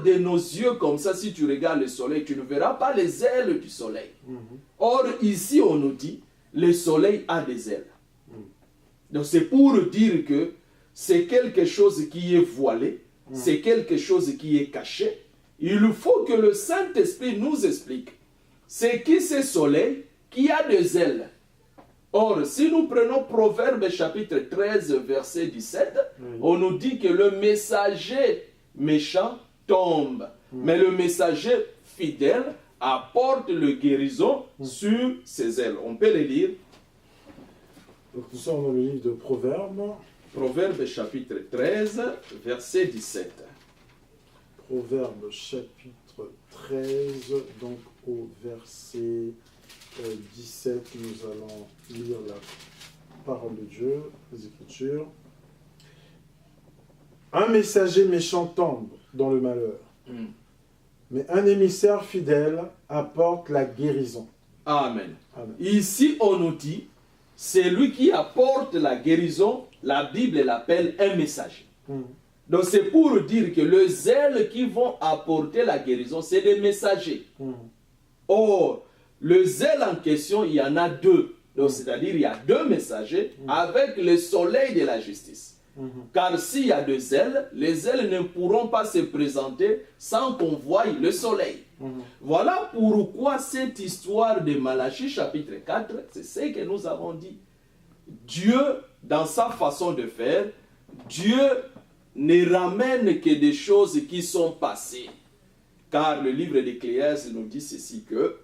Hors de nos yeux, comme ça, si tu regardes le soleil, tu ne verras pas les ailes du soleil. Or, ici, on nous dit, le soleil a des ailes. Donc, c'est pour dire que c'est quelque chose qui est voilé, c'est quelque chose qui est caché. Il faut que le Saint-Esprit nous explique c'est qui ce soleil qui a des ailes. Or, si nous prenons Proverbe chapitre 13, verset 17, on nous dit que le messager méchant tombe, mais le messager fidèle apporte le guérison sur ses ailes. On peut le lire. Donc nous sommes dans le livre de Proverbes. Proverbe chapitre 13, verset 17. Proverbe chapitre 13, donc au verset 17, nous allons lire la parole de Dieu, les Écritures. Un messager méchant tombe dans le malheur, mais un émissaire fidèle apporte la guérison. Amen. Amen. Ici, on nous dit, c'est lui qui apporte la guérison, la Bible l'appelle un messager. Donc c'est pour dire que les ailes qui vont apporter la guérison, c'est des messagers. Or, les ailes en question, il y en a deux. Donc c'est-à-dire, il y a deux messagers avec le soleil de la justice. Car s'il y a deux ailes, les ailes ne pourront pas se présenter sans qu'on voie le soleil. Voilà pourquoi cette histoire de Malachie chapitre 4, c'est ce que nous avons dit. Dieu, dans sa façon de faire, Dieu ne ramène que des choses qui sont passées. Car le livre d'Ecclésiaste nous dit ceci que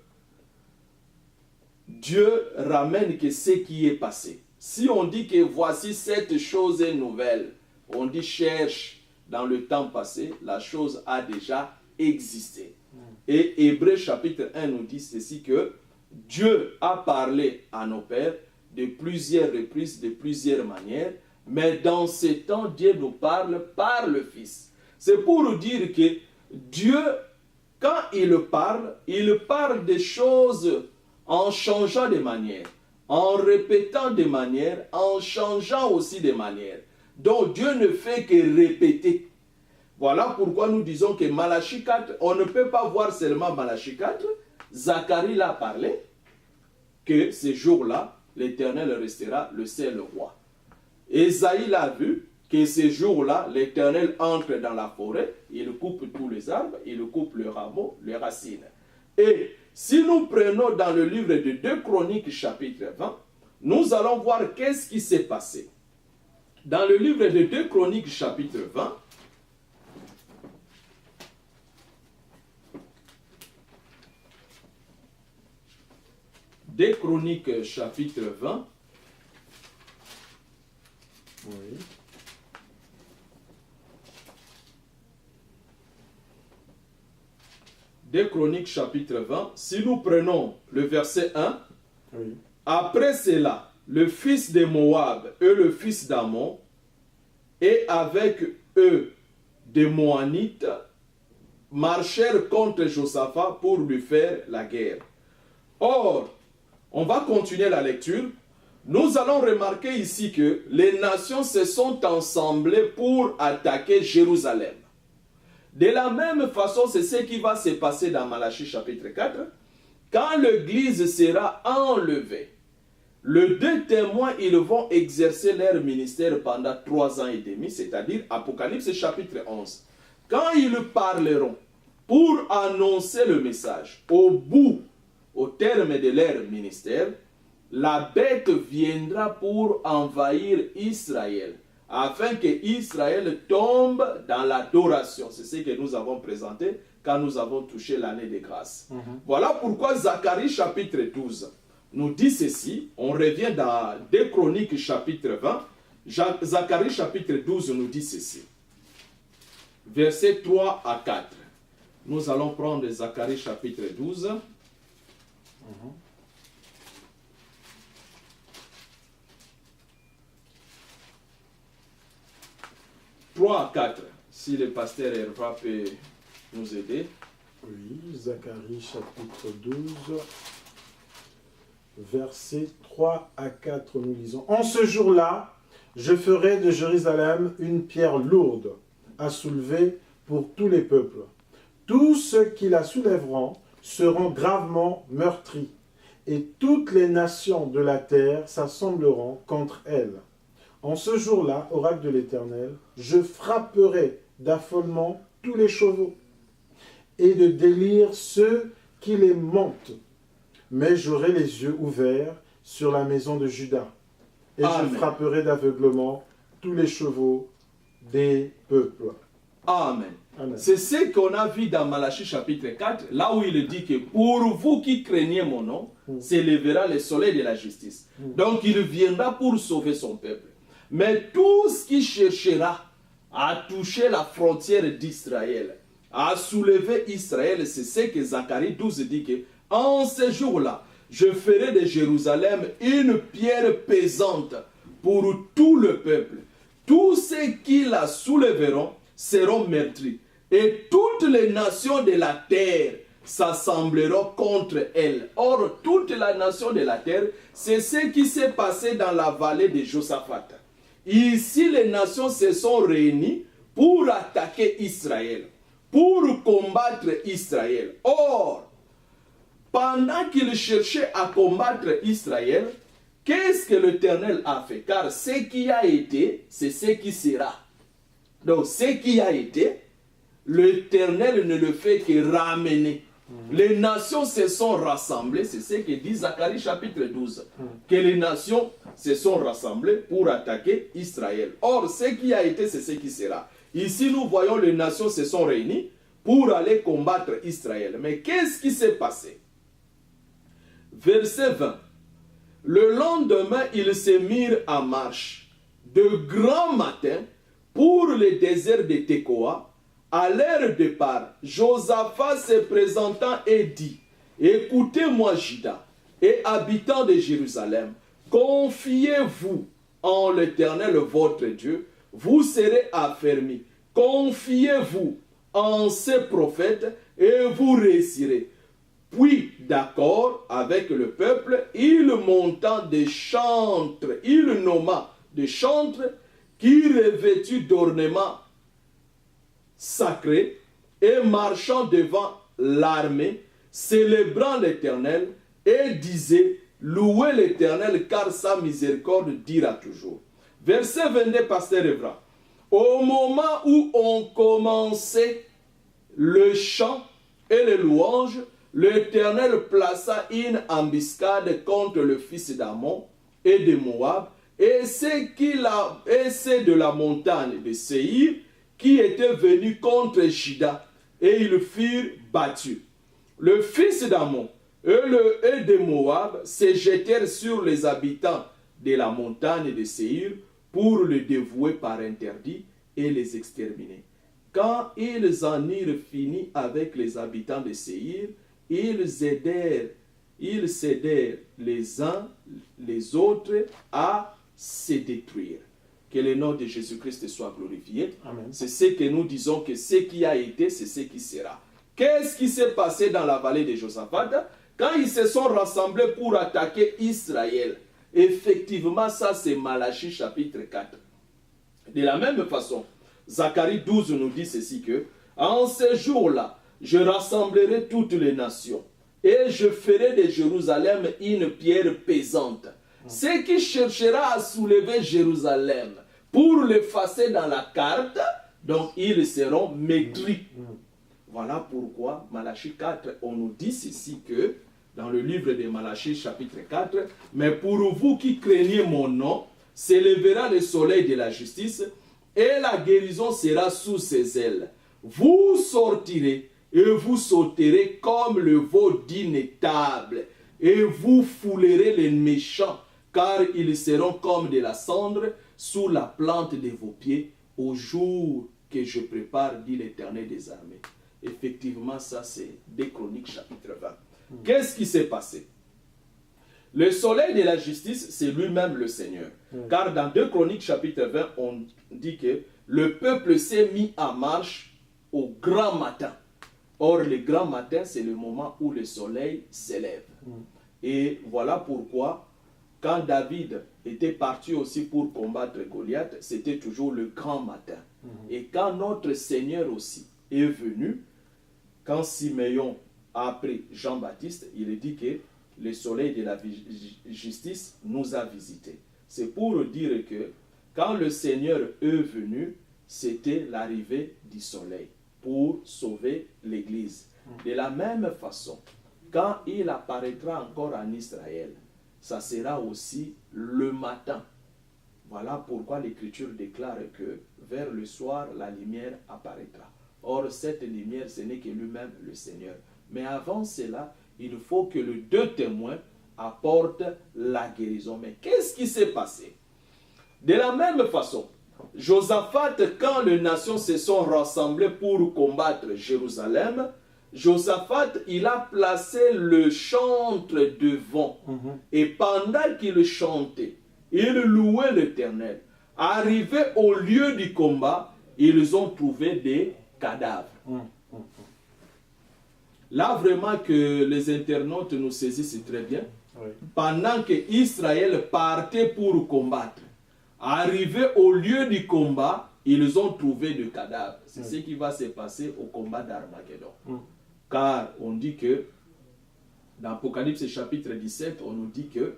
Dieu ramène que ce qui est passé. Si on dit que voici cette chose est nouvelle, on dit cherche dans le temps passé, la chose a déjà existé. Et Hébreux chapitre 1 nous dit ceci que Dieu a parlé à nos pères de plusieurs reprises, de plusieurs manières, mais dans ce temps, Dieu nous parle par le Fils. C'est pour dire que Dieu, quand il parle des choses en changeant de manière, en répétant des manières, en changeant aussi des manières. Donc Dieu ne fait que répéter. Voilà pourquoi nous disons que Malachie 4, on ne peut pas voir seulement Malachie 4. Zacharie l'a parlé, que ce jour-là, l'Éternel restera le seul roi. Ésaïe l'a vu, que ce jour-là, l'Éternel entre dans la forêt, il coupe tous les arbres, il coupe les rameaux, les racines. Et si nous prenons dans le livre de 2 Chroniques chapitre 20, nous allons voir qu'est-ce qui s'est passé. Dans le livre de 2 Chroniques chapitre 20, Des Chroniques chapitre 20. Oui. Des Chroniques chapitre 20, si nous prenons le verset 1, Oui. après cela, le fils de Moab et le fils d'Ammon, et avec eux des Moanites, marchèrent contre Josaphat pour lui faire la guerre. Or, on va continuer la lecture. Nous allons remarquer ici que les nations se sont ensemblées pour attaquer Jérusalem. De la même façon, c'est ce qui va se passer dans Malachie chapitre 4. Quand l'Église sera enlevée, les deux témoins, ils vont exercer leur ministère pendant 3 ans et demi, c'est-à-dire Apocalypse chapitre 11. Quand ils parleront pour annoncer le message, au terme de leur ministère, la bête viendra pour envahir Israël, afin que Israël tombe dans l'adoration. C'est ce que nous avons présenté quand nous avons touché l'année de grâce. Voilà pourquoi Zacharie chapitre 12 nous dit ceci. On revient dans 2 Chroniques chapitre 20. Zacharie chapitre 12 nous dit ceci. Versets 3 à 4. Nous allons prendre Zacharie chapitre 12. 3 à 4, si le pasteur Herva peut nous aider. Oui, Zacharie chapitre 12, versets 3 à 4, nous lisons. En ce jour-là, je ferai de Jérusalem une pierre lourde à soulever pour tous les peuples. Tous ceux qui la soulèveront seront gravement meurtris, et toutes les nations de la terre s'assembleront contre elle. En ce jour-là, oracle de l'Éternel, je frapperai d'affolement tous les chevaux, et de délire ceux qui les montent. Mais j'aurai les yeux ouverts sur la maison de Juda, et Amen. je frapperai d'aveuglement tous les chevaux des peuples. Amen. Amen. C'est ce qu'on a vu dans Malachie chapitre 4, là où il dit que pour vous qui craignez mon nom, s'élèvera le soleil de la justice. Donc il viendra pour sauver son peuple. Mais tout ce qui cherchera à toucher la frontière d'Israël, à soulever Israël, c'est ce que Zacharie 12 dit que en ce jour-là, je ferai de Jérusalem une pierre pesante pour tout le peuple. Tous ceux qui la soulèveront seront meurtris. Et toutes les nations de la terre s'assembleront contre elle. Or, toute la nation de la terre, c'est ce qui s'est passé dans la vallée de Josaphat. Ici, les nations se sont réunies pour attaquer Israël, pour combattre Israël. Or, pendant qu'ils cherchaient à combattre Israël, qu'est-ce que l'Éternel a fait? Car ce qui a été, c'est ce qui sera. Donc, ce qui a été, l'Éternel ne le fait que ramener. Les nations se sont rassemblées, c'est ce que dit Zacharie chapitre 12, que les nations se sont rassemblées pour attaquer Israël. Or, ce qui a été, c'est ce qui sera. Ici, nous voyons les nations se sont réunies pour aller combattre Israël. Mais qu'est-ce qui s'est passé? Verset 20. Le lendemain, ils se mirent en marche de grand matin pour le désert de Tekoa. À leur départ, Josaphat se présentant et dit: écoutez-moi, Juda et habitants de Jérusalem, confiez-vous en l'Éternel votre Dieu, vous serez affermis. Confiez-vous en ses prophètes et vous réussirez. Puis, d'accord avec le peuple, il monta des chantres, il nomma des chantres qui, revêtus d'ornements sacrés et marchant devant l'armée, célébrant l'Éternel, et disait: louez l'Éternel, car sa miséricorde dira toujours. Verset 22, pasteur Evra. Au moment où on commençait le chant et les louanges, l'Éternel plaça une embuscade contre le fils d'Ammon et de Moab, et c'est de la montagne de Séhir qui étaient venus contre Juda, et ils furent battus. Le fils d'Ammon et de Moab se jetèrent sur les habitants de la montagne de Séhir pour les dévouer par interdit et les exterminer. Quand ils en eurent fini avec les habitants de Séhir, ils cédèrent les uns les autres à se détruire. Que le nom de Jésus-Christ soit glorifié. Amen. C'est ce que nous disons, que ce qui a été, c'est ce qui sera. Qu'est-ce qui s'est passé dans la vallée de Josaphat? Quand ils se sont rassemblés pour attaquer Israël, effectivement, ça c'est Malachie chapitre 4. De la même façon, Zacharie 12 nous dit ceci que, en ce jour-là, je rassemblerai toutes les nations et je ferai de Jérusalem une pierre pesante. Ce qui cherchera à soulever Jérusalem pour l'effacer dans la carte, donc ils seront maîtris. Voilà pourquoi Malachie 4, on nous dit ceci que, dans le livre de Malachie chapitre 4, mais pour vous qui craignez mon nom, s'élèvera le soleil de la justice et la guérison sera sous ses ailes. Vous sortirez et vous sauterez comme le veau d'une étable et vous foulerez les méchants, car ils seront comme de la cendre sous la plante de vos pieds au jour que je prépare, dit l'Éternel des armées. Effectivement, ça c'est 2 Chroniques chapitre 20. Qu'est-ce qui s'est passé? Le soleil de la justice, c'est lui-même le Seigneur. Car dans 2 Chroniques chapitre 20, on dit que le peuple s'est mis en marche au grand matin. Or, le grand matin, c'est le moment où le soleil s'élève. Et voilà pourquoi, quand David était parti aussi pour combattre Goliath, c'était toujours le grand matin. Et quand notre Seigneur aussi est venu, quand Siméon a appris Jean-Baptiste, il dit que le soleil de la justice nous a visités. C'est pour dire que quand le Seigneur est venu, c'était l'arrivée du soleil pour sauver l'Église. De la même façon, quand il apparaîtra encore en Israël, ça sera aussi le matin. Voilà pourquoi l'Écriture déclare que vers le soir, la lumière apparaîtra. Or, cette lumière, ce n'est que lui-même le Seigneur. Mais avant cela, il faut que les deux témoins apportent la guérison. Mais qu'est-ce qui s'est passé? De la même façon, Josaphat, quand les nations se sont rassemblées pour combattre Jérusalem, Josaphat, il a placé le chantre devant. Et pendant qu'il chantait, il louait l'Éternel. Arrivé au lieu du combat, ils ont trouvé des cadavres. Là, vraiment que les internautes nous saisissent très bien. Oui. Pendant que Israël partait pour combattre, arrivé au lieu du combat, ils ont trouvé des cadavres. C'est ce qui va se passer au combat d'Armageddon. Car on dit que, dans Apocalypse chapitre 17, on nous dit que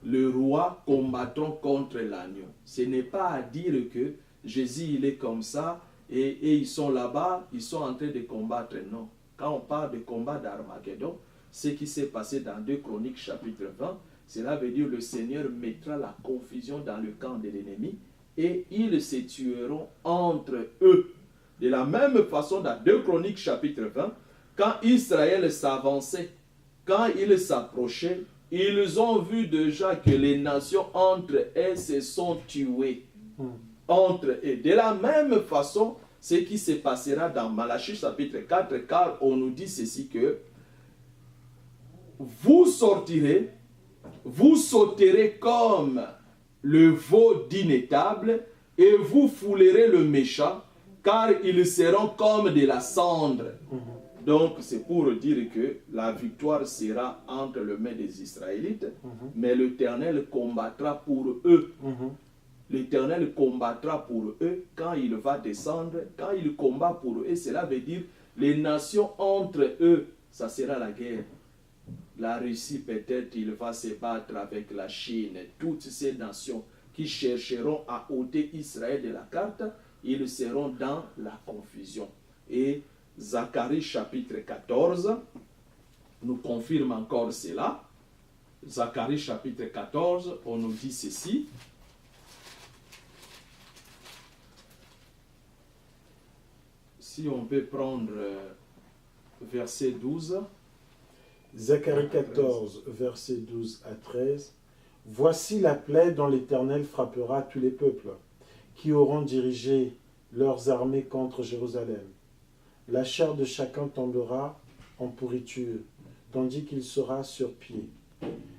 le roi combattant contre l'agneau. Ce n'est pas à dire que Jésus il est comme ça et ils sont là-bas, ils sont en train de combattre. Non. Quand on parle de combat d'Armageddon, ce qui s'est passé dans 2 Chroniques chapitre 20, cela veut dire que le Seigneur mettra la confusion dans le camp de l'ennemi et ils se tueront entre eux. De la même façon, dans 2 Chroniques chapitre 20, quand Israël s'avançait, quand il s'approchait, ils ont vu déjà que les nations entre elles se sont tuées. Entre eux. De la même façon, ce qui se passera dans Malachie chapitre 4, car on nous dit ceci que vous sortirez, vous sauterez comme le veau d'inétable et vous foulerez le méchant, car ils seront comme de la cendre. Donc, c'est pour dire que la victoire sera entre les mains des Israélites, mais l'Éternel combattra pour eux. L'Éternel combattra pour eux quand il va descendre, quand il combat pour eux, cela veut dire les nations entre eux, ça sera la guerre. La Russie, peut-être, il va se battre avec la Chine, toutes ces nations qui chercheront à ôter Israël de la carte, ils seront dans la confusion. Et Zacharie chapitre 14 nous confirme encore cela. Zacharie chapitre 14, on nous dit ceci. Si on peut prendre verset 12. Zacharie 14, verset 12 à 13. Voici la plaie dont l'Éternel frappera tous les peuples, qui auront dirigé leurs armées contre Jérusalem. La chair de chacun tombera en pourriture, tandis qu'il sera sur pied.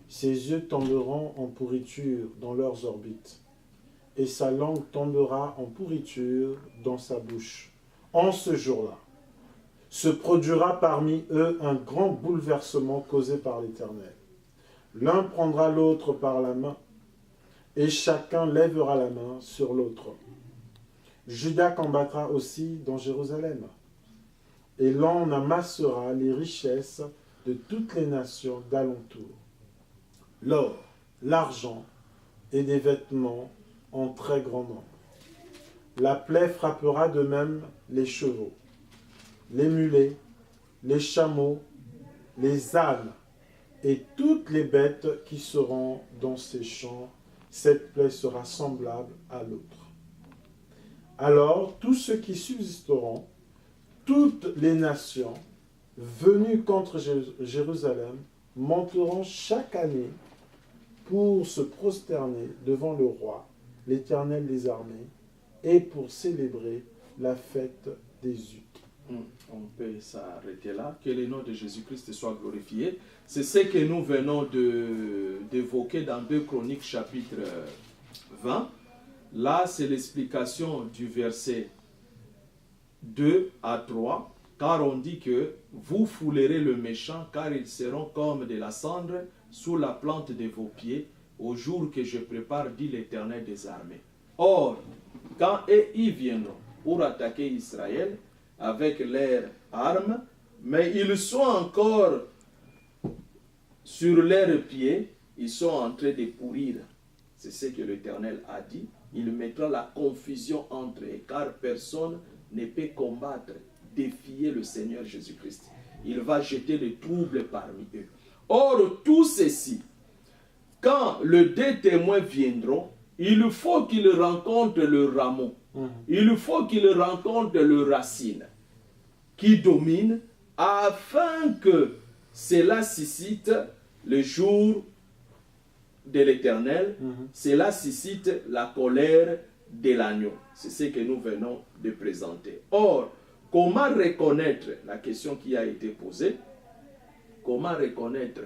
Ses yeux tomberont en pourriture dans leurs orbites, et sa langue tombera en pourriture dans sa bouche. En ce jour-là, se produira parmi eux un grand bouleversement causé par l'Éternel. L'un prendra l'autre par la main, et chacun lèvera la main sur l'autre. Juda combattra aussi dans Jérusalem, et l'on amassera les richesses de toutes les nations d'alentour, l'or, l'argent et des vêtements en très grand nombre. La plaie frappera de même les chevaux, les mulets, les chameaux, les ânes et toutes les bêtes qui seront dans ces champs. Cette plaie sera semblable à l'autre. Alors tous ceux qui subsisteront, toutes les nations venues contre Jérusalem, monteront chaque année pour se prosterner devant le roi, l'Éternel des armées, et pour célébrer la fête des Huttes. On peut s'arrêter là. Que le nom de Jésus-Christ soit glorifié. C'est ce que nous venons d'évoquer dans 2 Chroniques chapitre 20. Là, c'est l'explication du verset 2 à 3. Car on dit que vous foulerez le méchant, car ils seront comme de la cendre sous la plante de vos pieds, au jour que je prépare, dit l'Éternel des armées. Or, quand ils viendront pour attaquer Israël avec leurs armes, mais ils sont encore sur leurs pieds, ils sont en train de pourrir. C'est ce que l'Éternel a dit. Il mettra la confusion entre eux, car personne ne peut combattre, défier le Seigneur Jésus-Christ. Il va jeter le trouble parmi eux. Or, tout ceci, quand les deux témoins viendront, il faut qu'ils rencontrent le rameau. Il faut qu'ils rencontrent le racine qui domine, afin que cela suscite le jour de l'Éternel, cela suscite la colère de l'agneau. C'est ce que nous venons de présenter. Or, comment reconnaître, la question qui a été posée, comment reconnaître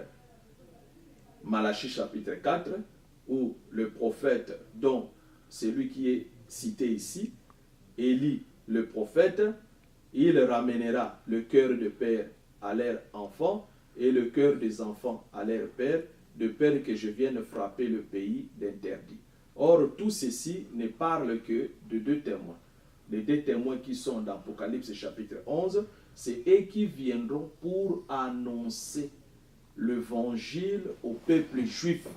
Malachie chapitre 4, où le prophète, dont celui qui est cité ici, Élie le prophète, il ramènera le cœur de père à leur enfant et le cœur des enfants à leur père, de peur que je vienne frapper le pays d'interdit. Or, tout ceci ne parle que de deux témoins. Les deux témoins qui sont dans Apocalypse chapitre 11, c'est eux qui viendront pour annoncer l'évangile au peuple juif,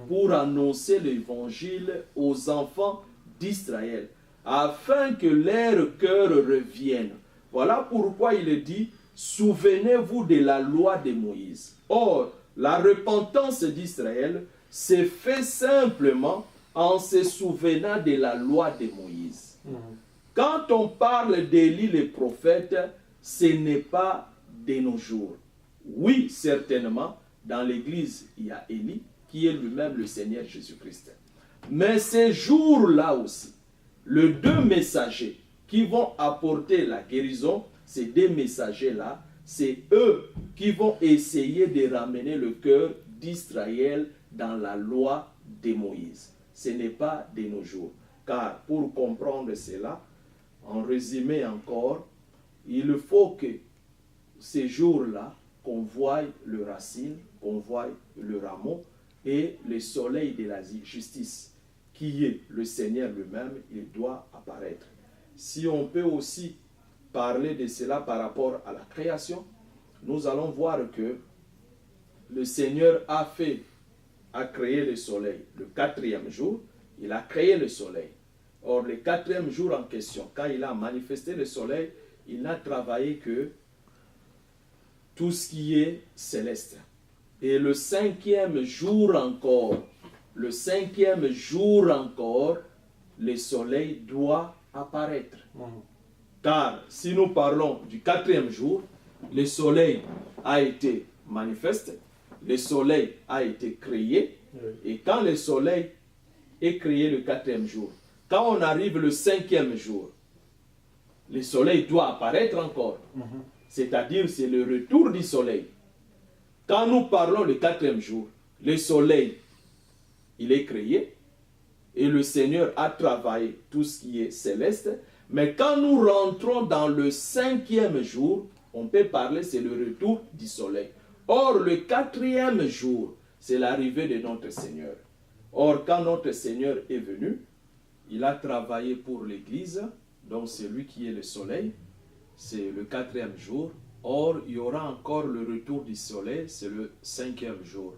pour annoncer l'évangile aux enfants d'Israël, afin que leur cœur revienne. Voilà pourquoi il dit, souvenez-vous de la loi de Moïse. Or, la repentance d'Israël s'est faite simplement en se souvenant de la loi de Moïse. Quand on parle d'Élie le prophète, ce n'est pas de nos jours. Oui, certainement, dans l'Église, il y a Élie, qui est lui-même le Seigneur Jésus-Christ. Mais ces jours-là aussi, les deux messagers qui vont apporter la guérison, ces deux messagers-là, c'est eux qui vont essayer de ramener le cœur d'Israël dans la loi de Moïse. Ce n'est pas de nos jours. Car pour comprendre cela, en résumé encore, il faut que ces jours-là, qu'on voie le racine, qu'on voie le rameau et le soleil de la justice, qui est le Seigneur lui-même, il doit apparaître. Si on peut aussi parler de cela par rapport à la création, nous allons voir que le Seigneur a créé le soleil le quatrième jour, il a créé le soleil. Or, le quatrième jour en question, quand il a manifesté le soleil, il n'a travaillé que tout ce qui est céleste. Et le cinquième jour encore, le soleil doit apparaître. Car si nous parlons du quatrième jour, le soleil a été manifeste, le soleil a été créé, et quand le soleil est créé le quatrième jour, quand on arrive le cinquième jour, le soleil doit apparaître encore. C'est-à-dire, c'est le retour du soleil. Quand nous parlons le quatrième jour, le soleil, il est créé, et le Seigneur a travaillé tout ce qui est céleste. Mais quand nous rentrons dans le cinquième jour, on peut parler, c'est le retour du soleil. Or, le quatrième jour, c'est l'arrivée de notre Seigneur. Or, quand notre Seigneur est venu, il a travaillé pour l'Église, donc c'est lui qui est le soleil, c'est le quatrième jour. Or, il y aura encore le retour du soleil, c'est le cinquième jour.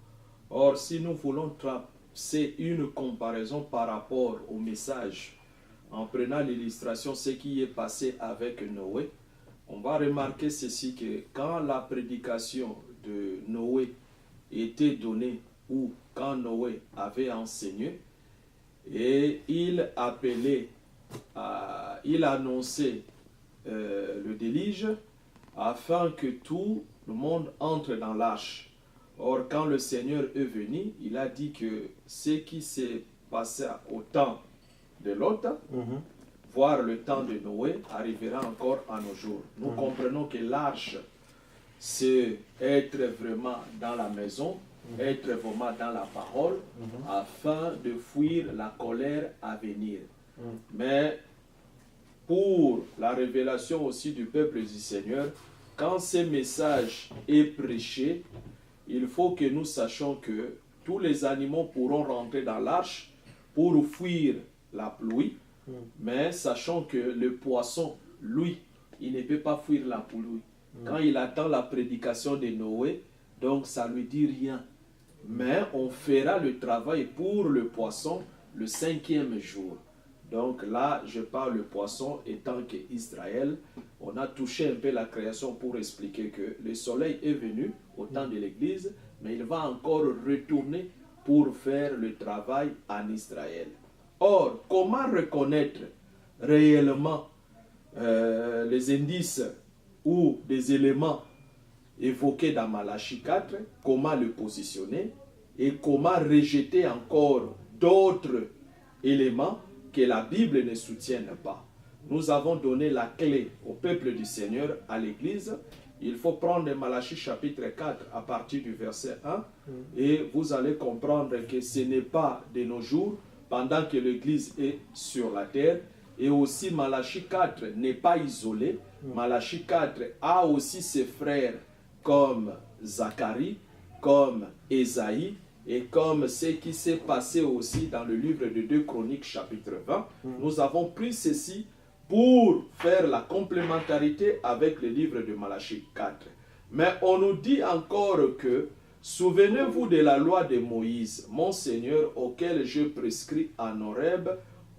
Or, si nous voulons tracer une comparaison par rapport au message, en prenant l'illustration, ce qui est passé avec Noé, on va remarquer ceci, que quand la prédication de Noé était donnée, ou quand Noé avait enseigné, et il appelait, il annonçait le déluge, afin que tout le monde entre dans l'arche. Or, quand le Seigneur est venu, il a dit que ce qui s'est passé au temps de Lot, voire le temps de Noé, arrivera encore à nos jours. Nous comprenons que l'arche, c'est être vraiment dans la maison, être vraiment dans la parole, afin de fuir la colère à venir. Mais pour la révélation aussi du peuple du Seigneur, quand ce message est prêché, il faut que nous sachions que tous les animaux pourront rentrer dans l'arche pour fuir la pluie, mais sachant que le poisson, lui, il ne peut pas fuir la pluie. Quand il attend la prédication de Noé, donc ça ne lui dit rien. Mais on fera le travail pour le poisson le 5e jour. Donc là, je parle le poisson étant qu'Israël, on a touché un peu la création pour expliquer que le soleil est venu au temps de l'Église, mais il va encore retourner pour faire le travail en Israël. Or, comment reconnaître réellement les indices ou des éléments évoqués dans Malachie 4, comment le positionner et comment rejeter encore d'autres éléments que la Bible ne soutienne pas. Nous avons donné la clé au peuple du Seigneur, à l'Église. Il faut prendre Malachie chapitre 4 à partir du verset 1 et vous allez comprendre que ce n'est pas de nos jours, pendant que l'Église est sur la terre. Et aussi Malachie 4 n'est pas isolé. Malachie 4 a aussi ses frères comme Zacharie, comme Ésaïe, et comme ce qui s'est passé aussi dans le livre de 2 Chroniques chapitre 20. Nous avons pris ceci pour faire la complémentarité avec le livre de Malachie 4. Mais on nous dit encore que, souvenez-vous de la loi de Moïse, mon Seigneur, auquel je prescris en Horeb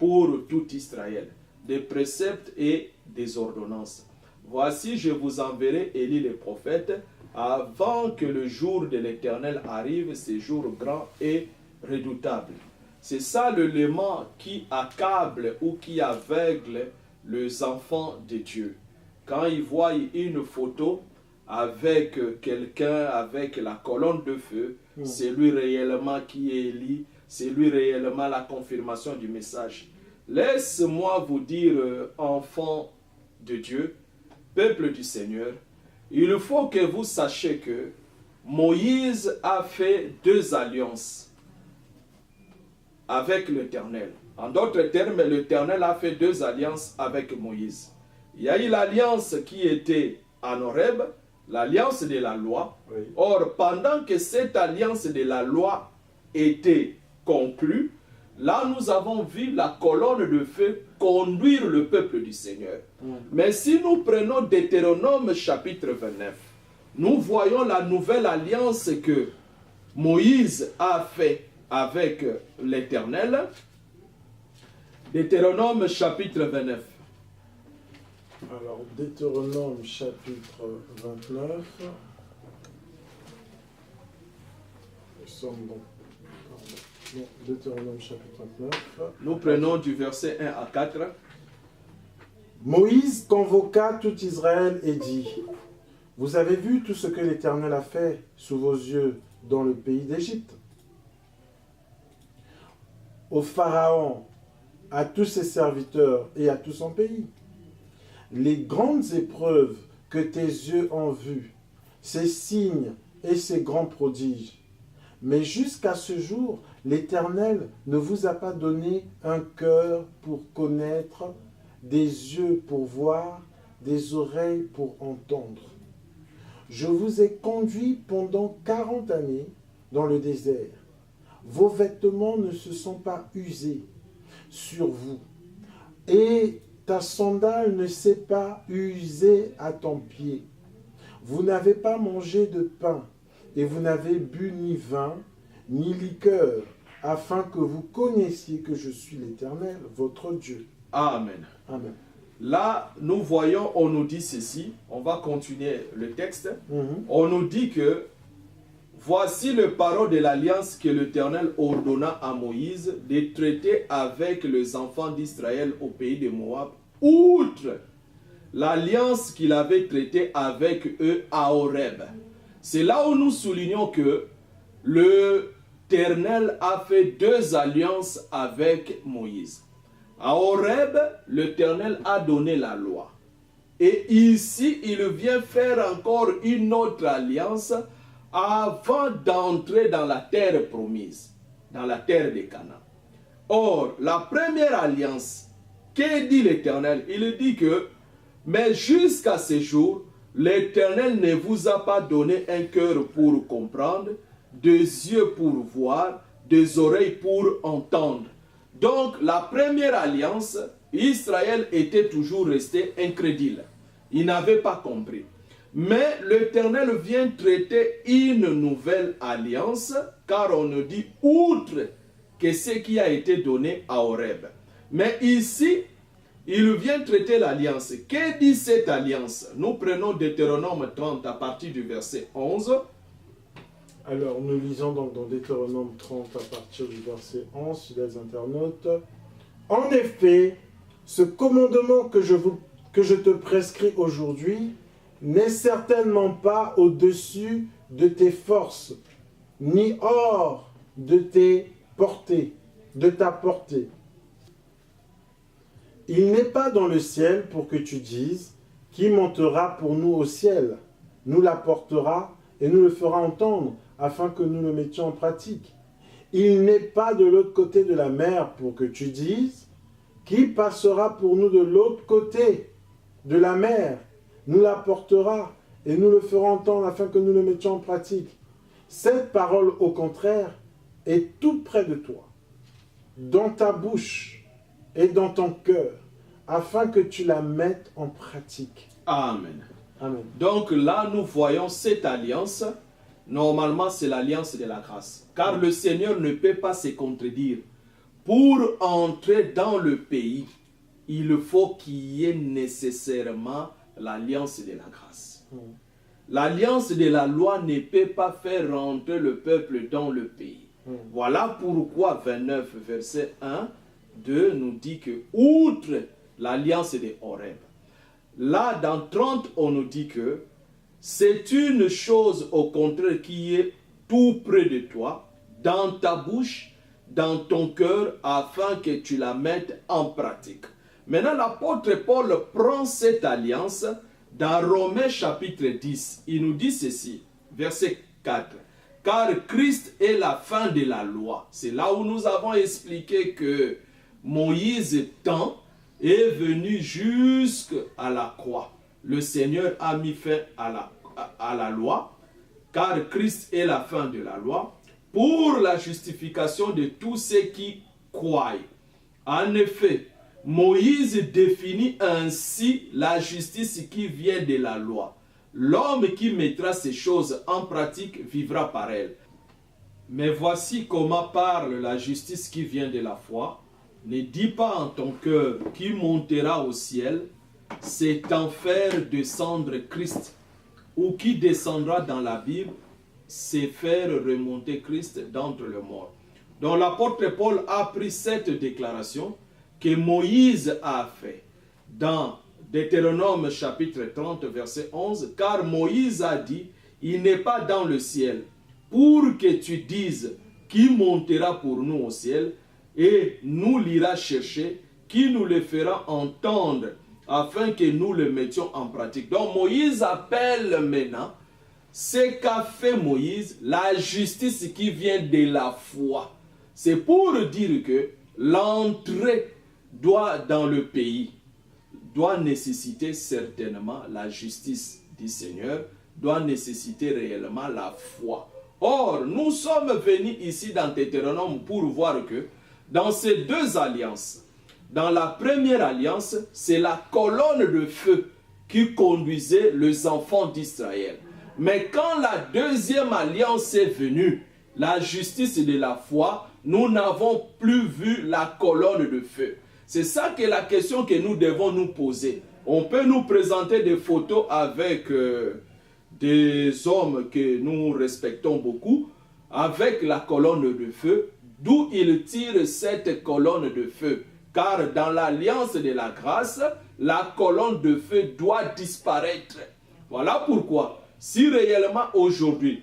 pour tout Israël, des préceptes et des ordonnances. Voici, je vous enverrai Élie le prophète, avant que le jour de l'Éternel arrive, ce jour grand et redoutable. C'est ça l'élément qui accable ou qui aveugle les enfants de Dieu. Quand ils voient une photo avec quelqu'un, avec la colonne de feu, c'est lui réellement qui est Élie, c'est lui réellement la confirmation du message. Laisse-moi vous dire, enfants de Dieu, peuple du Seigneur, il faut que vous sachiez que Moïse a fait 2 alliances avec l'Éternel. En d'autres termes, l'Éternel a fait 2 alliances avec Moïse. Il y a eu l'alliance qui était en Horeb, l'alliance de la loi. Oui. Or, pendant que cette alliance de la loi était conclue, là nous avons vu la colonne de feu conduire le peuple du Seigneur. Mais si nous prenons Deutéronome chapitre 29, nous voyons la nouvelle alliance que Moïse a fait avec l'Éternel. Deutéronome chapitre 29. Alors, Deutéronome chapitre 29. Nous sommes donc... Non, Deutéronome chapitre 29. Nous prenons du verset 1 à 4. Moïse convoqua tout Israël et dit: vous avez vu tout ce que l'Éternel a fait sous vos yeux dans le pays d'Égypte. Au Pharaon, à tous ses serviteurs et à tout son pays. Les grandes épreuves que tes yeux ont vues, ces signes et ces grands prodiges. Mais jusqu'à ce jour, l'Éternel ne vous a pas donné un cœur pour connaître, des yeux pour voir, des oreilles pour entendre. Je vous ai conduit pendant 40 années dans le désert. Vos vêtements ne se sont pas usés sur vous, et ta sandale ne s'est pas usée à ton pied. Vous n'avez pas mangé de pain, et vous n'avez bu ni vin, ni liqueur, afin que vous connaissiez que je suis l'Éternel, votre Dieu. Amen. Amen. Là, nous voyons, on nous dit ceci, on va continuer le texte. On nous dit que voici le parole de l'alliance que l'Éternel ordonna à Moïse de traiter avec les enfants d'Israël au pays de Moab, outre l'alliance qu'il avait traitée avec eux à Horeb. C'est là où nous soulignons que l'Éternel a fait 2 alliances avec Moïse. À Horeb, l'Éternel a donné la loi. Et ici, il vient faire encore une autre alliance avant d'entrer dans la terre promise, dans la terre de Canaan. Or, la première alliance, que dit l'Éternel? Il dit que, mais jusqu'à ce jour, l'Éternel ne vous a pas donné un cœur pour comprendre, des yeux pour voir, des oreilles pour entendre. Donc, la première alliance, Israël était toujours resté incrédule. Il n'avait pas compris. Mais l'Éternel vient traiter une nouvelle alliance, car on nous dit outre que ce qui a été donné à Horeb. Mais ici, il vient traiter l'alliance. Que dit cette alliance? Nous prenons Deutéronome 30 à partir du verset 11. Alors, nous lisons donc dans Deutéronome 30 à partir du verset 11, sur les internautes. En effet, ce commandement que je te prescris aujourd'hui n'est certainement pas au-dessus de tes forces, ni hors de ta portée. Il n'est pas dans le ciel pour que tu dises, qui montera pour nous au ciel, nous l'apportera et nous le fera entendre, afin que nous le mettions en pratique. Il n'est pas de l'autre côté de la mer pour que tu dises, qui passera pour nous de l'autre côté de la mer, nous l'apportera et nous le ferons entendre afin que nous le mettions en pratique. Cette parole, au contraire, est tout près de toi, dans ta bouche et dans ton cœur, afin que tu la mettes en pratique. Amen. Amen. Donc là, nous voyons cette alliance. Normalement, c'est l'alliance de la grâce. Car le Seigneur ne peut pas se contredire. Pour entrer dans le pays, il faut qu'il y ait nécessairement l'alliance de la grâce. L'alliance de la loi ne peut pas faire rentrer le peuple dans le pays. Voilà pourquoi 29, verset 1, 2 nous dit que, outre l'alliance de Horeb, là dans 30, on nous dit que c'est une chose au contraire qui est tout près de toi, dans ta bouche, dans ton cœur, afin que tu la mettes en pratique. Maintenant, l'apôtre Paul prend cette alliance dans Romains chapitre 10. Il nous dit ceci, verset 4. Car Christ est la fin de la loi. C'est là où nous avons expliqué que Moïse temps est venu jusqu'à la croix. Le Seigneur a mis fin à la loi, car Christ est la fin de la loi, pour la justification de tous ceux qui croient. En effet, Moïse définit ainsi la justice qui vient de la loi. L'homme qui mettra ces choses en pratique vivra par elles. Mais voici comment parle la justice qui vient de la foi. Ne dis pas en ton cœur qui montera au ciel, c'est en faire descendre Christ, ou qui descendra dans la Bible, c'est faire remonter Christ d'entre les morts. Donc l'apôtre Paul a pris cette déclaration que Moïse a fait dans Deutéronome chapitre 30 verset 11, car Moïse a dit, il n'est pas dans le ciel pour que tu dises qui montera pour nous au ciel et nous l'ira chercher, qui nous le fera entendre afin que nous le mettions en pratique. Donc Moïse appelle maintenant ce qu'a fait Moïse la justice qui vient de la foi. C'est pour dire que l'entrée dans le pays doit nécessiter certainement la justice du Seigneur, doit nécessiter réellement la foi. Or, nous sommes venus ici dans Deutéronome pour voir que dans ces deux alliances, dans la première alliance, c'est la colonne de feu qui conduisait les enfants d'Israël. Mais quand la deuxième alliance est venue, la justice de la foi, nous n'avons plus vu la colonne de feu. C'est ça que la question que nous devons nous poser. On peut nous présenter des photos avec des hommes que nous respectons beaucoup, avec la colonne de feu, d'où ils tirent cette colonne de feu. Car dans l'alliance de la grâce, la colonne de feu doit disparaître. Voilà pourquoi, si réellement aujourd'hui,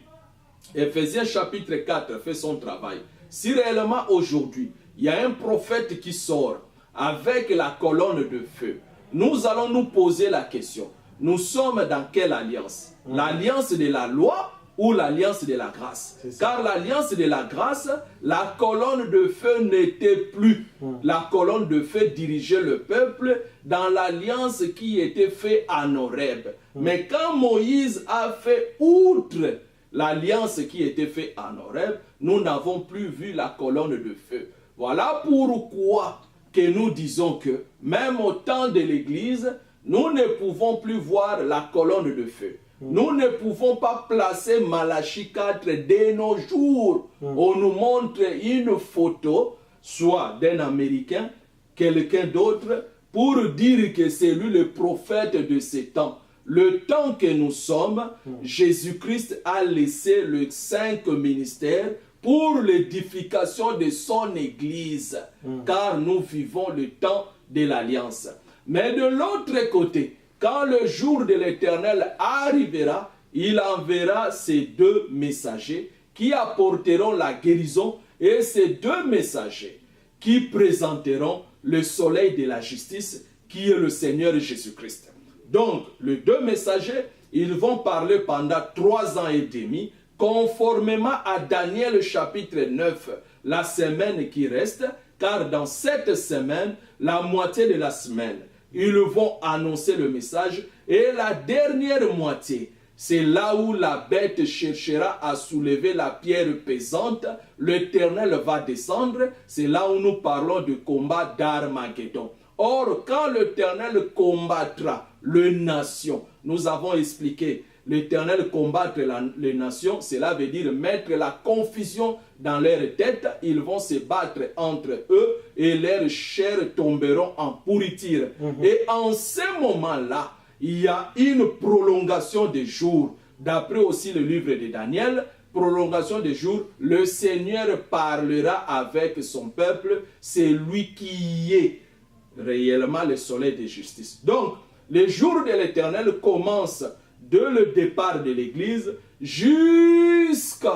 Ephésiens chapitre 4 fait son travail, si réellement aujourd'hui, il y a un prophète qui sort avec la colonne de feu, nous allons nous poser la question, nous sommes dans quelle alliance? L'alliance de la loi ou l'alliance de la grâce? Car l'alliance de la grâce, la colonne de feu n'était plus. La colonne de feu dirigeait le peuple dans l'alliance qui était faite en Horeb. Mais quand Moïse a fait outre l'alliance qui était faite en Horeb, nous n'avons plus vu la colonne de feu. Voilà pourquoi que nous disons que même au temps de l'Église, nous ne pouvons plus voir la colonne de feu. Nous ne pouvons pas placer Malachie 4 dès nos jours. On nous montre une photo, soit d'un Américain, quelqu'un d'autre, pour dire que c'est lui le prophète de ces temps. Le temps que nous sommes, Jésus-Christ a laissé les 5 ministères pour l'édification de son Église, car nous vivons le temps de l'Alliance. Mais de l'autre côté, quand le jour de l'Éternel arrivera, il enverra ces 2 messagers qui apporteront la guérison et ces 2 messagers qui présenteront le soleil de la justice qui est le Seigneur Jésus-Christ. Donc, les 2 messagers, ils vont parler pendant 3 ans et demi, conformément à Daniel chapitre 9, la semaine qui reste, car dans cette semaine, la moitié de la semaine, ils vont annoncer le message, et la dernière moitié, c'est là où la bête cherchera à soulever la pierre pesante, l'Éternel va descendre, c'est là où nous parlons du combat d'Armageddon. Or, quand l'Éternel combattra les nations, nous avons expliqué, l'Éternel combattre les nations, cela veut dire mettre la confusion dans leur tête, ils vont se battre entre eux et leurs chairs tomberont en pourriture. Et en ce moment-là, il y a une prolongation des jours. D'après aussi le livre de Daniel, prolongation des jours, le Seigneur parlera avec son peuple, c'est lui qui est réellement le soleil de justice. Donc, les jours de l'Éternel commencent de le départ de l'Église jusqu'au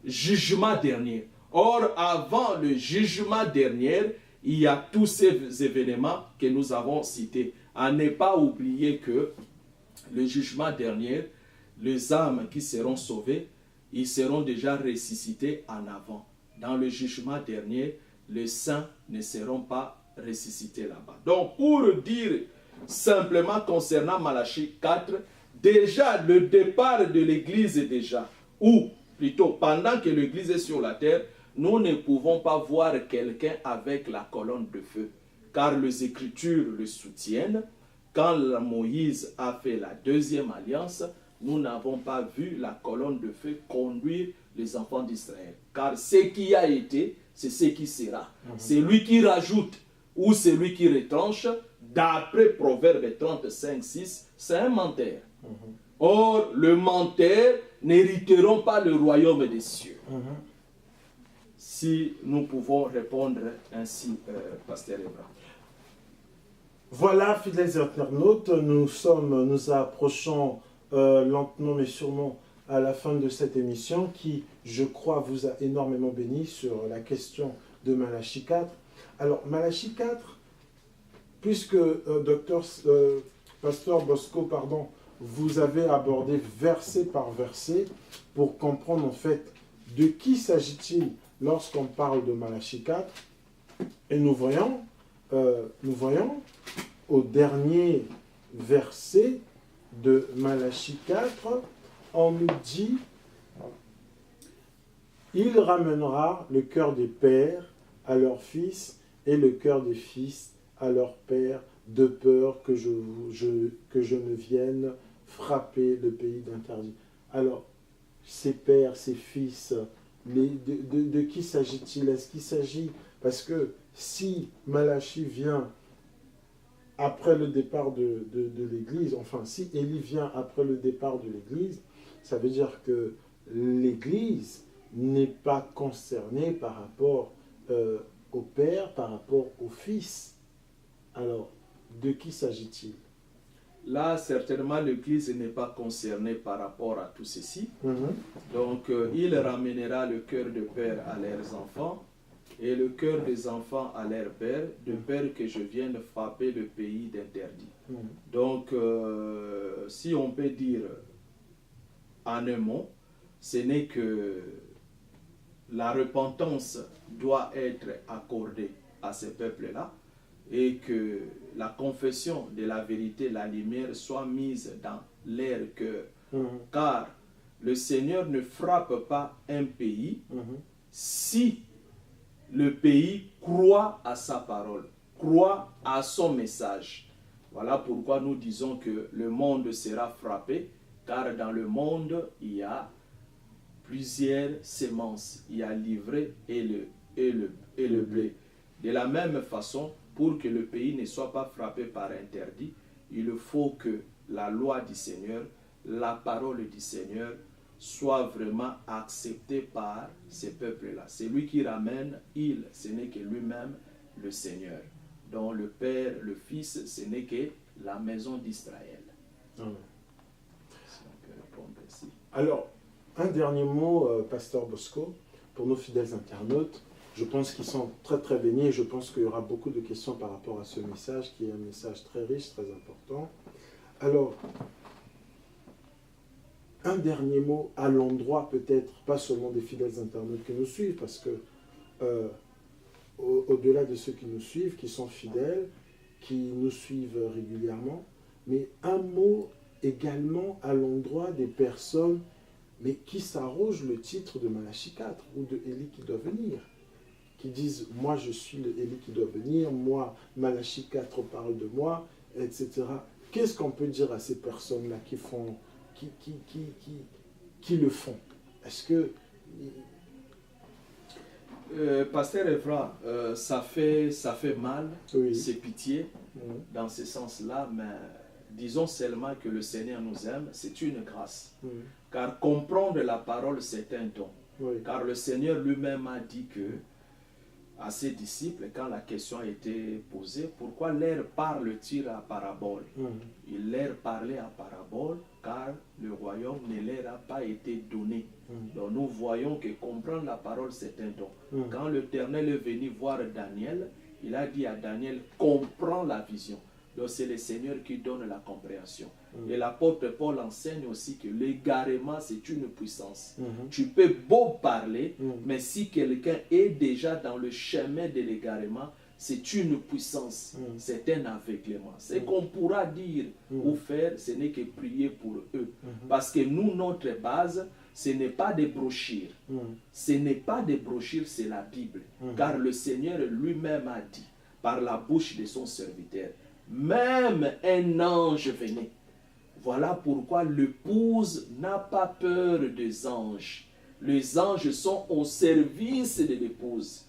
jugement dernier. Or, avant le jugement dernier, il y a tous ces événements que nous avons cités. À ne pas oublier que le jugement dernier, les âmes qui seront sauvées, ils seront déjà ressuscités en avant. Dans le jugement dernier, les saints ne seront pas ressuscités là-bas. Donc, pour dire simplement concernant Malachie 4, déjà le départ de l'Église est déjà, ou plutôt pendant que l'Église est sur la terre, nous ne pouvons pas voir quelqu'un avec la colonne de feu, car les Écritures le soutiennent. Quand Moïse a fait la deuxième alliance, nous n'avons pas vu la colonne de feu conduire les enfants d'Israël, car ce qui a été, c'est ce qui sera. C'est lui qui rajoute ou c'est lui qui retranche, d'après Proverbe 35:6, c'est un menteur. Or, le menteur n'hériteront pas le royaume des cieux. Si nous pouvons répondre ainsi, Pasteur Ebra. Voilà, fidèles internautes, nous approchons lentement mais sûrement à la fin de cette émission qui, je crois, vous a énormément béni sur la question de Malachie 4. Alors, Malachie 4, puisque Pasteur Bosco, vous avez abordé verset par verset pour comprendre en fait de qui s'agit-il lorsqu'on parle de Malachie 4. Et nous voyons au dernier verset de Malachie 4, on nous dit « Il ramènera le cœur des pères à leurs fils et le cœur des fils à leurs pères, de peur que je ne vienne frapper le pays d'interdit. » Alors, ces pères, ces fils, de qui s'agit-il? Est-ce qu'il s'agit... Parce que si Malachie vient après le départ de l'Église, enfin, si Élie vient après le départ de l'Église, ça veut dire que l'Église n'est pas concernée par rapport au Père, par rapport au Fils. Alors, de qui s'agit-il? Là, certainement, l'Église n'est pas concernée par rapport à tout ceci. Donc, il ramènera le cœur de père à leurs enfants et le cœur des enfants à leur père, de peur que je vienne frapper le pays d'interdit. Donc, si on peut dire en un mot, ce n'est que la repentance doit être accordée à ce peuple-là et que la confession de la vérité, la lumière, soit mise dans leur cœur. Car le Seigneur ne frappe pas un pays si le pays croit à sa parole, croit à son message. Voilà pourquoi nous disons que le monde sera frappé Car dans le monde, il y a plusieurs semences. Il y a l'ivraie et le blé. De la même façon, pour que le pays ne soit pas frappé par interdit, il faut que la loi du Seigneur, la parole du Seigneur, soit vraiment acceptée par ces peuples-là. C'est lui qui ramène, ce n'est que lui-même le Seigneur. Donc le Père, le Fils, ce n'est que la maison d'Israël. Alors, un dernier mot, Pasteur Bosco, pour nos fidèles internautes. Je pense qu'ils sont très très bénis et je pense qu'il y aura beaucoup de questions par rapport à ce message qui est un message très riche, très important. Alors, un dernier mot à l'endroit peut-être, pas seulement des fidèles internautes qui nous suivent, parce que au-delà de ceux qui nous suivent, qui sont fidèles, qui nous suivent régulièrement, mais un mot également à l'endroit des personnes mais qui s'arrogent le titre de Malachie 4 ou de Élie qui doit venir, qui disent « moi je suis le Élie qui doit venir, moi Malachie 4 parle de moi », etc. Qu'est-ce qu'on peut dire à ces personnes-là qui le font? Est-ce que... Pasteur Evra, ça fait mal, oui. C'est pitié dans ce sens-là, mais disons seulement que le Seigneur nous aime, c'est une grâce. Car comprendre la parole, c'est un don. Oui. Car le Seigneur lui-même a dit que à ses disciples, quand la question a été posée, pourquoi leur parle-t-il à parabole? Il leur parlait à parabole car le royaume ne leur a pas été donné. Donc nous voyons que comprendre la parole, c'est un don. Quand l'Éternel est venu voir Daniel, il a dit à Daniel, comprends la vision. Donc c'est le Seigneur qui donne la compréhension. Et l'apôtre Paul enseigne aussi que l'égarement, c'est une puissance. Tu peux beau parler, mais si quelqu'un est déjà dans le chemin de l'égarement, c'est une puissance, c'est un aveuglement. Ce qu'on pourra dire ou faire, ce n'est que prier pour eux. Parce que nous, notre base, ce n'est pas des brochures. Ce n'est pas des brochures, c'est la Bible. Car le Seigneur lui-même a dit, par la bouche de son serviteur, même un ange venait. Voilà pourquoi l'épouse n'a pas peur des anges. Les anges sont au service de l'épouse.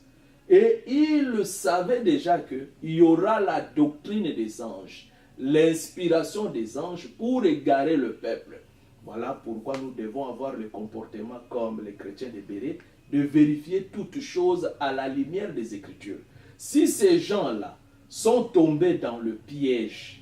Et il savait déjà qu'il y aura la doctrine des anges, l'inspiration des anges pour égarer le peuple. Voilà pourquoi nous devons avoir le comportement comme les chrétiens de Béret, de vérifier toutes choses à la lumière des Écritures. Si ces gens-là sont tombés dans le piège,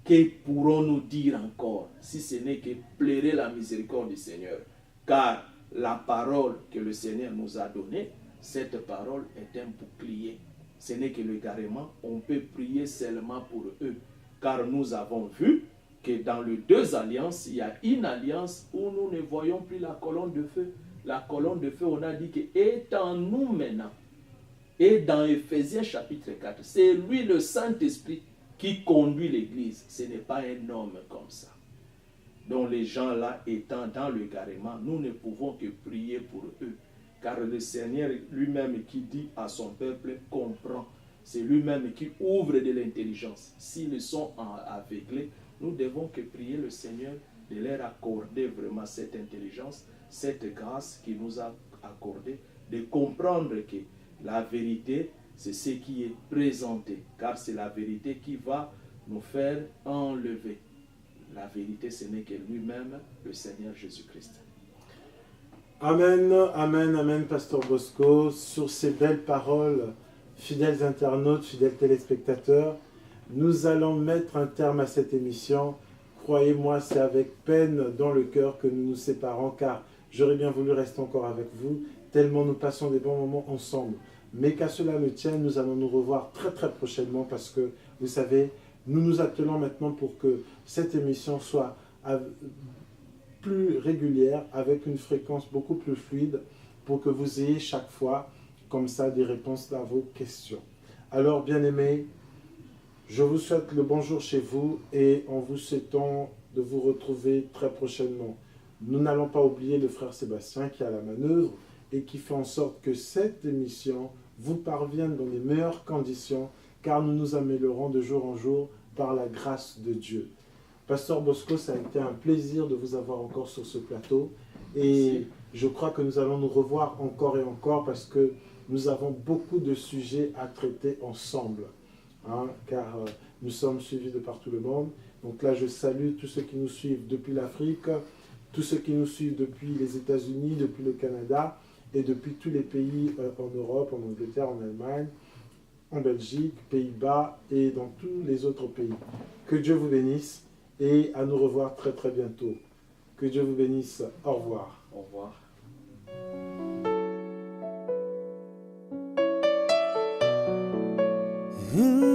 que pourrons-nous dire encore, si ce n'est que plairer la miséricorde du Seigneur? Car la parole que le Seigneur nous a donnée, cette parole est un bouclier. Ce n'est que l'égarement, on peut prier seulement pour eux. Car nous avons vu que dans les deux alliances, il y a une alliance où nous ne voyons plus la colonne de feu. La colonne de feu, on a dit que est en nous maintenant. Et dans Éphésiens chapitre 4, c'est lui le Saint-Esprit qui conduit l'Église. Ce n'est pas un homme comme ça. Donc les gens-là étant dans l'égarement, nous ne pouvons que prier pour eux. Car le Seigneur lui-même qui dit à son peuple, comprend. C'est lui-même qui ouvre de l'intelligence. S'ils sont aveuglés, nous devons que prier le Seigneur de leur accorder vraiment cette intelligence, cette grâce qu'il nous a accordée, de comprendre que la vérité, c'est ce qui est présenté, car c'est la vérité qui va nous faire enlever. La vérité, ce n'est que lui-même, le Seigneur Jésus-Christ. Amen, amen, amen, Pasteur Bosco. Sur ces belles paroles, fidèles internautes, fidèles téléspectateurs, nous allons mettre un terme à cette émission. Croyez-moi, c'est avec peine dans le cœur que nous nous séparons, car j'aurais bien voulu rester encore avec vous, tellement nous passons des bons moments ensemble. Mais qu'à cela ne tienne, nous allons nous revoir très très prochainement, parce que, vous savez, nous nous attelons maintenant pour que cette émission soit plus régulière, avec une fréquence beaucoup plus fluide, pour que vous ayez chaque fois, comme ça, des réponses à vos questions. Alors, bien-aimés, je vous souhaite le bonjour chez vous et en vous souhaitant de vous retrouver très prochainement. Nous n'allons pas oublier le frère Sébastien qui est à la manœuvre et qui fait en sorte que cette émission vous parvienne dans les meilleures conditions, car nous nous améliorons de jour en jour par la grâce de Dieu. Pasteur Bosco, ça a été un plaisir de vous avoir encore sur ce plateau. Et Merci. je crois que nous allons nous revoir encore et encore parce que nous avons beaucoup de sujets à traiter ensemble. Hein, car nous sommes suivis de partout le monde. Donc là, je salue tous ceux qui nous suivent depuis l'Afrique, tous ceux qui nous suivent depuis les États-Unis, depuis le Canada et depuis tous les pays en Europe, en Angleterre, en Allemagne, en Belgique, Pays-Bas et dans tous les autres pays. Que Dieu vous bénisse et à nous revoir très très bientôt. Que Dieu vous bénisse. Au revoir. Au revoir. Mmh.